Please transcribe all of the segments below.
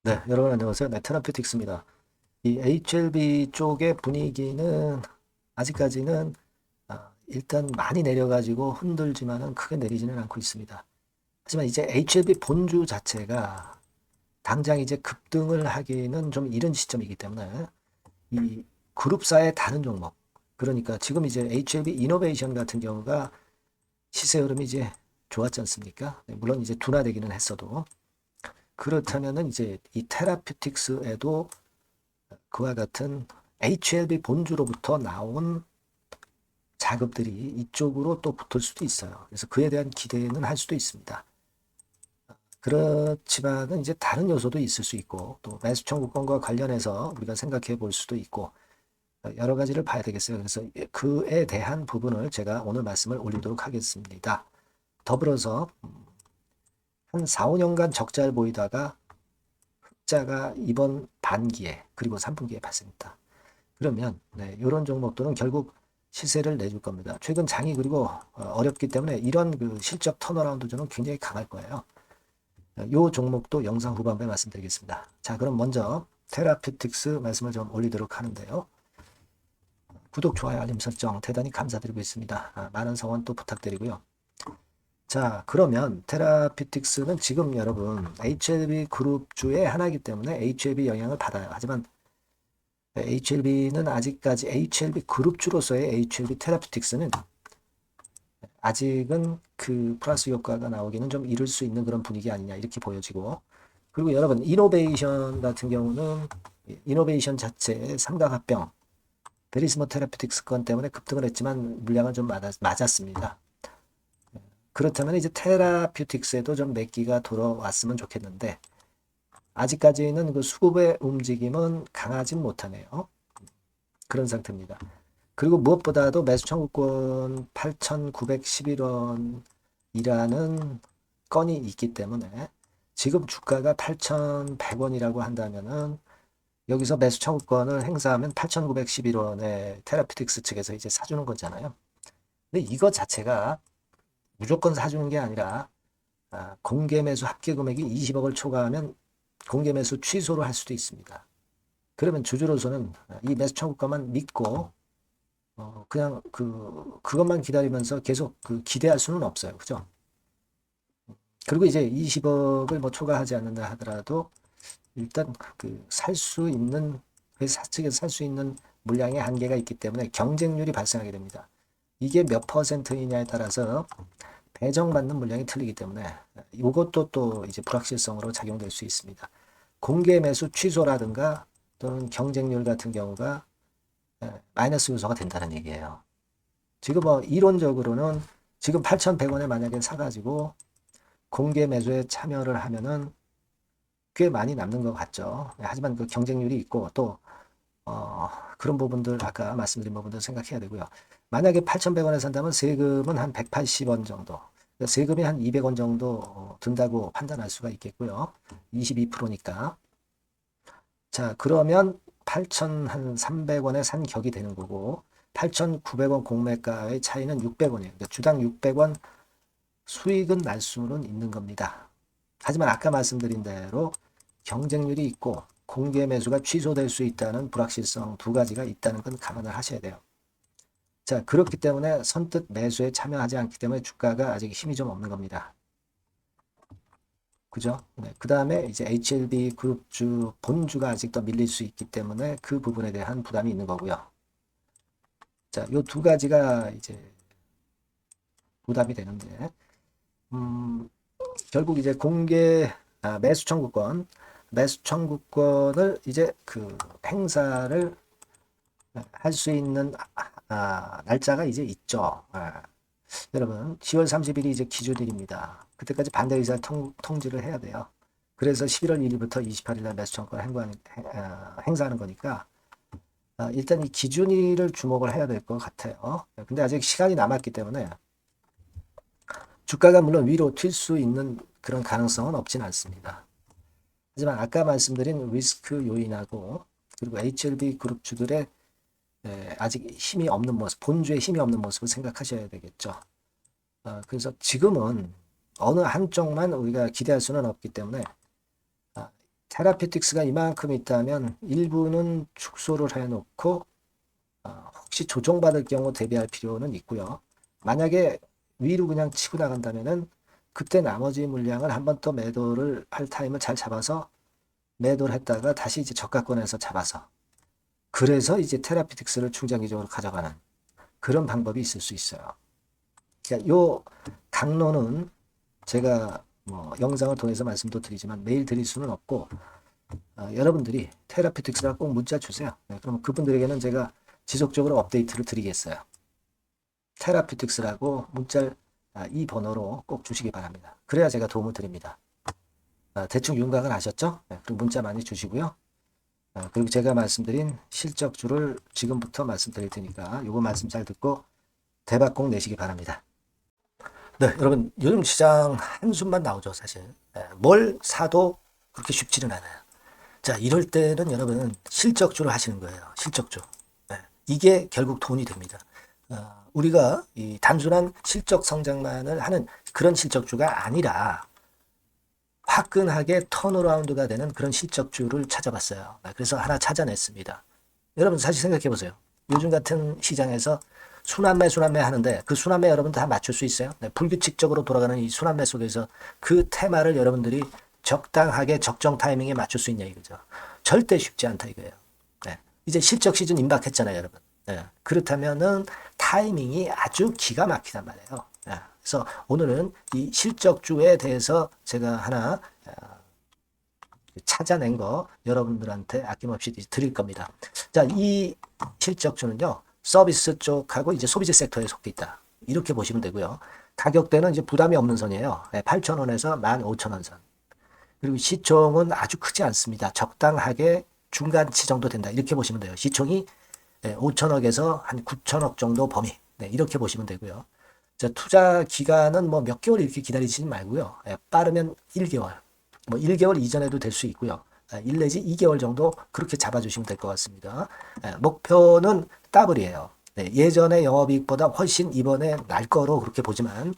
네, 여러분 안녕하세요. 네, 테라퓨틱스입니다. 이 HLB 쪽의 분위기는 아직까지는 일단 많이 내려가지고 흔들지만은 크게 내리지는 않고 있습니다. 하지만 이제 HLB 본주 자체가 당장 이제 급등을 하기는 좀 이른 시점이기 때문에 이 그룹사의 다른 종목, 그러니까 지금 이제 HLB 이노베이션 같은 경우가 시세 흐름이 이제 좋았지 않습니까? 네, 물론 이제 둔화되기는 했어도 그렇다면은 이제 이 테라퓨틱스에도 그와 같은 HLB 본주로부터 나온 자금들이 이쪽으로 또 붙을 수도 있어요. 그래서 그에 대한 기대는 할 수도 있습니다. 그렇지만은 이제 다른 요소도 있을 수 있고 또 매수 청구권과 관련해서 우리가 생각해 볼 수도 있고 여러 가지를 봐야 되겠어요. 그래서 그에 대한 부분을 제가 오늘 말씀을 올리도록 하겠습니다. 더불어서 한 4, 5년간 적자를 보이다가 흑자가 이번 반기에 그리고 3분기에 발생했다. 그러면 이런 종목들은 결국 시세를 내줄 겁니다. 최근 장이 그리고 어렵기 때문에 이런 그 실적 턴어라운드는 굉장히 강할 거예요. 이 종목도 영상 후반부에 말씀드리겠습니다. 자, 그럼 먼저 테라퓨틱스 말씀을 좀 올리도록 하는데요. 구독, 좋아요, 알림 설정 대단히 감사드리고 있습니다. 많은 성원 또 부탁드리고요. 자, 그러면 테라퓨틱스는 지금 여러분 HLB 그룹주의 하나이기 때문에 HLB 영향을 받아요. 하지만 HLB는 아직까지 HLB 그룹주로서의 HLB 테라퓨틱스는 아직은 그 플러스 효과가 나오기는 좀 이를 수 있는 그런 분위기 아니냐 이렇게 보여지고, 그리고 여러분 이노베이션 같은 경우는 이노베이션 자체의 삼각합병 베리스모 테라퓨틱스 건 때문에 급등을 했지만 물량은 좀 맞았습니다. 그렇다면 이제 테라퓨틱스에도 좀 매기가 돌아왔으면 좋겠는데 아직까지는 그 수급의 움직임은 강하진 못하네요. 그런 상태입니다. 그리고 무엇보다도 매수 청구권 8,911원이라는 건이 있기 때문에 지금 주가가 8,100원이라고 한다면은 여기서 매수 청구권을 행사하면 8,911원에 테라피틱스 측에서 이제 사주는 거잖아요. 근데 이거 자체가 무조건 사주는 게 아니라 공개 매수 합계 금액이 20억을 초과하면 공개 매수 취소를 할 수도 있습니다. 그러면 주주로서는 이 매수 청구권만 믿고 그냥 그것만 기다리면서 계속 기대할 수는 없어요. 그죠? 그리고 이제 20억을 뭐 초과하지 않는다 하더라도 일단 살 수 있는 회사 측에서 살 수 있는 물량의 한계가 있기 때문에 경쟁률이 발생하게 됩니다. 이게 몇 퍼센트이냐에 따라서 배정받는 물량이 틀리기 때문에 이것도 또 이제 불확실성으로 작용될 수 있습니다. 공개 매수 취소라든가 또는 경쟁률 같은 경우가 마이너스 요소가 된다는 얘기예요. 지금 뭐 이론적으로는 지금 8,100원에 만약에 사가지고 공개 매수에 참여를 하면은 꽤 많이 남는 것 같죠. 하지만 그 경쟁률이 있고 또 그런 부분들 아까 말씀드린 부분들 생각해야 되고요. 만약에 8,100원에 산다면 세금은 한 180원 정도, 세금이 한 200원 정도 든다고 판단할 수가 있겠고요. 22%니까. 자, 그러면 8,300원에 산 격이 되는 거고 8,900원 공매가의 차이는 600원이에요. 그러니까 주당 600원 수익은 날 수는 있는 겁니다. 하지만 아까 말씀드린 대로 경쟁률이 있고 공개 매수가 취소될 수 있다는 불확실성 두 가지가 있다는 건 감안을 하셔야 돼요. 자, 그렇기 때문에 선뜻 매수에 참여하지 않기 때문에 주가가 아직 힘이 좀 없는 겁니다. 그죠? 네. 그 다음에 이제 HLB 그룹주 본주가 아직 더 밀릴 수 있기 때문에 그 부분에 대한 부담이 있는 거고요. 자, 요 두 가지가 이제 부담이 되는데, 음, 결국 이제 매수 청구권을 이제 행사를 할 수 있는 날짜가 이제 있죠. 여러분, 10월 30일이 이제 기준일입니다. 그때까지 반대 의사 통지를 해야 돼요. 그래서 11월 1일부터 28일 날 매수 청구권 행사하는 거니까 일단 이 기준일을 주목을 해야 될 것 같아요. 근데 아직 시간이 남았기 때문에 주가가 물론 위로 튈 수 있는 그런 가능성은 없진 않습니다. 하지만 아까 말씀드린 리스크 요인하고 그리고 HLB 그룹주들의 아직 힘이 없는 모습, 본주의 힘이 없는 모습을 생각하셔야 되겠죠. 그래서 지금은 어느 한쪽만 우리가 기대할 수는 없기 때문에 테라피틱스가 이만큼 있다면 일부는 축소를 해놓고 혹시 조정받을 경우 대비할 필요는 있고요. 만약에 위로 그냥 치고 나간다면은 그때 나머지 물량을 한 번 더 매도를 할 타임을 잘 잡아서 매도를 했다가 다시 이제 저가권에서 잡아서 그래서 이제 테라피틱스를 중장기적으로 가져가는 그런 방법이 있을 수 있어요. 그러니까 요 강론은 제가 뭐 영상을 통해서 말씀도 드리지만 매일 드릴 수는 없고 여러분들이 테라피틱스라 꼭 문자 주세요. 네, 그럼 그분들에게는 제가 지속적으로 업데이트를 드리겠어요. 테라피틱스라고 문자를 이 번호로 꼭 주시기 바랍니다. 그래야 제가 도움을 드립니다. 대충 윤곽을 아셨죠? 네, 그리고 문자 많이 주시고요. 그리고 제가 말씀드린 실적주를 지금부터 말씀드릴 테니까 이거 말씀 잘 듣고 대박 꼭 내시기 바랍니다. 네, 여러분 요즘 시장 한숨만 나오죠, 사실. 뭘 사도 그렇게 쉽지는 않아요. 자, 이럴 때는 여러분 실적주를 하시는 거예요. 실적주. 이게 결국 돈이 됩니다. 우리가 이 단순한 실적 성장만을 하는 그런 실적주가 아니라 화끈하게 턴어라운드가 되는 그런 실적주를 찾아봤어요. 그래서 하나 찾아냈습니다. 여러분 사실 생각해 보세요. 요즘 같은 시장에서 순환매 하는데 그 순환매 여러분 다 맞출 수 있어요? 네, 불규칙적으로 돌아가는 이 순환매 속에서 그 테마를 여러분들이 적당하게 적정 타이밍에 맞출 수 있냐 이거죠. 절대 쉽지 않다 이거예요. 네, 이제 실적 시즌 임박했잖아요, 여러분. 네, 그렇다면은 타이밍이 아주 기가 막히단 말이에요. 네, 그래서 오늘은 이 실적주에 대해서 제가 하나 찾아낸 거 여러분들한테 아낌없이 드릴 겁니다. 자, 이 실적주는요, 서비스 쪽하고 이제 소비재 섹터에 속해 있다. 이렇게 보시면 되고요. 가격대는 이제 부담이 없는 선이에요. 8,000원에서 15,000원 선. 그리고 시총은 아주 크지 않습니다. 적당하게 중간치 정도 된다. 이렇게 보시면 돼요. 시총이 5천억에서 한 9천억 정도 범위. 네, 이렇게 보시면 되고요. 자, 투자 기간은 뭐 몇 개월 이렇게 기다리지 말고요. 빠르면 1개월. 뭐 1개월 이전에도 될 수 있고요. 1 내지 2개월 정도 그렇게 잡아주시면 될 것 같습니다. 목표는 더블이에요. 네, 예전의 영업이익보다 훨씬 이번에 날 거로 그렇게 보지만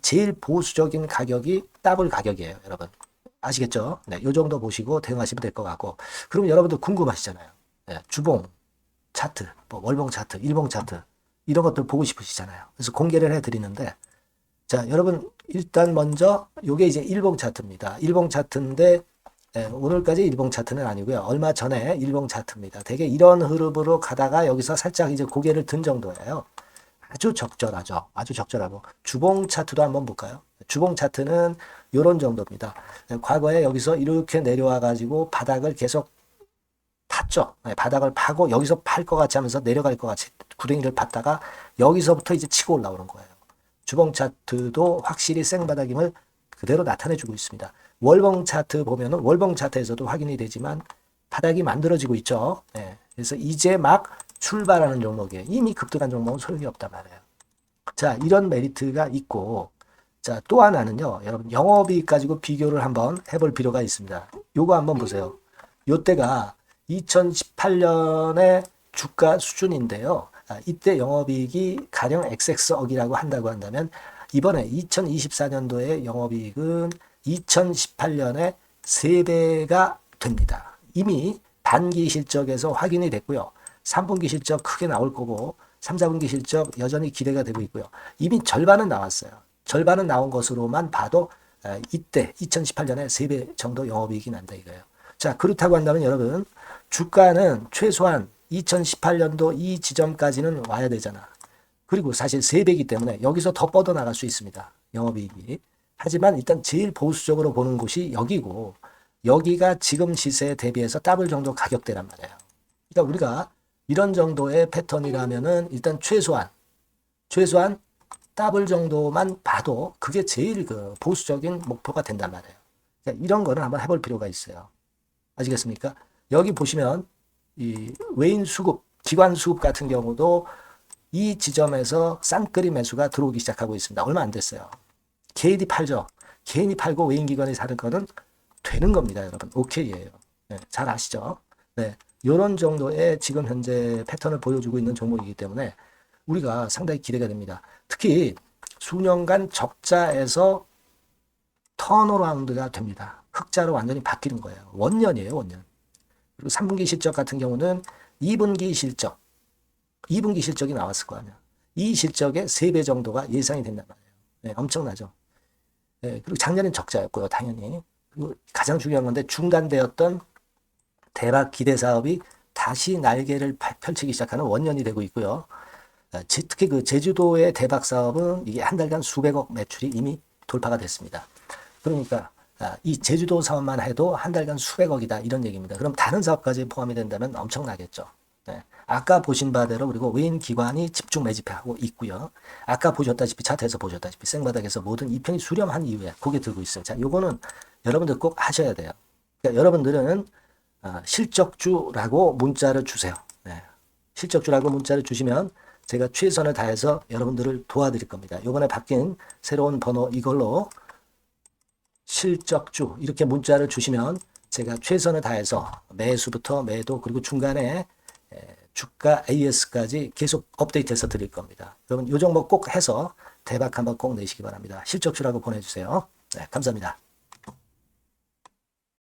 제일 보수적인 가격이 더블 가격이에요, 여러분. 아시겠죠? 네, 이 정도 보시고 대응하시면 될 것 같고. 그럼 여러분들 궁금하시잖아요. 네, 주봉 차트, 뭐 월봉 차트, 일봉 차트 이런 것들 보고 싶으시잖아요. 그래서 공개를 해드리는데, 자, 여러분 일단 먼저 요게 이제 일봉 차트입니다. 일봉 차트인데 오늘까지 일봉 차트는 아니고요. 얼마 전에 일봉 차트입니다. 되게 이런 흐름으로 가다가 여기서 살짝 이제 고개를 든 정도예요. 아주 적절하죠. 아주 적절하고. 주봉 차트도 한번 볼까요? 주봉 차트는 이런 정도입니다. 과거에 여기서 이렇게 내려와 가지고 바닥을 계속 팠죠. 바닥을 파고 여기서 팔 것 같이 하면서 내려갈 것 같이 구덩이를 팠다가 여기서부터 이제 치고 올라오는 거예요. 주봉 차트도 확실히 생바닥임을 그대로 나타내주고 있습니다. 월봉 차트 보면은 월봉 차트에서도 확인이 되지만 바닥이 만들어지고 있죠. 네. 그래서 이제 막 출발하는 종목이에요. 이미 급등한 종목은 소용이 없단 말이에요. 자, 이런 메리트가 있고, 자, 또 하나는요, 여러분, 영업이익 가지고 비교를 한번 해볼 필요가 있습니다. 요거 한번 보세요. 요때가 2018년의 주가 수준인데요. 이때 영업이익이 가령 XX억이라고 한다고 한다면, 이번에 2024년도의 영업이익은 2018년에 3배가 됩니다. 이미 반기 실적에서 확인이 됐고요. 3분기 실적 크게 나올 거고 3, 4분기 실적 여전히 기대가 되고 있고요. 이미 절반은 나왔어요. 절반은 나온 것으로만 봐도 이때 2018년에 3배 정도 영업이익이 난다 이거예요. 자, 그렇다고 한다면 여러분 주가는 최소한 2018년도 이 지점까지는 와야 되잖아. 그리고 사실 3배이기 때문에 여기서 더 뻗어나갈 수 있습니다. 영업이익이. 하지만 일단 제일 보수적으로 보는 곳이 여기고 여기가 지금 시세에 대비해서 더블 정도 가격대란 말이에요. 그러니까 우리가 이런 정도의 패턴이라면은 일단 최소한 더블 정도만 봐도 그게 제일 그 보수적인 목표가 된단 말이에요. 그러니까 이런 거는 한번 해볼 필요가 있어요. 아시겠습니까? 여기 보시면 이 외인 수급, 기관 수급 같은 경우도 이 지점에서 쌍끌이 매수가 들어오기 시작하고 있습니다. 얼마 안 됐어요. 개인이 팔죠. 개인이 팔고 외인 기관이 사는 거는 되는 겁니다, 여러분. 오케이예요. 네, 잘 아시죠? 네, 이런 정도의 지금 현재 패턴을 보여주고 있는 종목이기 때문에 우리가 상당히 기대가 됩니다. 특히 수년간 적자에서 턴어라운드가 됩니다. 흑자로 완전히 바뀌는 거예요. 원년이에요, 원년. 그리고 3분기 실적 같은 경우는 2분기 실적, 2분기 실적이 나왔을 거 아니야. 이 실적의 3배 정도가 예상이 된단 말이에요. 네, 엄청나죠. 네, 그리고 작년엔 적자였고요, 당연히. 그리고 가장 중요한 건데 중단되었던 대박 기대 사업이 다시 날개를 펼치기 시작하는 원년이 되고 있고요. 특히 그 제주도의 대박 사업은 이게 한 달간 수백억 매출이 이미 돌파가 됐습니다. 그러니까 이 제주도 사업만 해도 한 달간 수백억이다 이런 얘기입니다. 그럼 다른 사업까지 포함이 된다면 엄청나겠죠. 네. 아까 보신 바대로 그리고 외인 기관이 집중 매집하고 있고요. 아까 보셨다시피 차트에서 보셨다시피 생바닥에서 모든 이평이 수렴한 이후에 고개 들고 있어요. 자, 요거는 여러분들 꼭 하셔야 돼요. 그러니까 여러분들은 실적주라고 문자를 주세요. 네. 실적주라고 문자를 주시면 제가 최선을 다해서 여러분들을 도와드릴 겁니다. 이번에 바뀐 새로운 번호 이걸로 실적주 이렇게 문자를 주시면 제가 최선을 다해서 매수부터 매도 그리고 중간에 주가 AS까지 계속 업데이트해서 드릴 겁니다. 여러분 이 종목 꼭 해서 대박 한번 꼭 내시기 바랍니다. 실적주라고 보내주세요. 네, 감사합니다.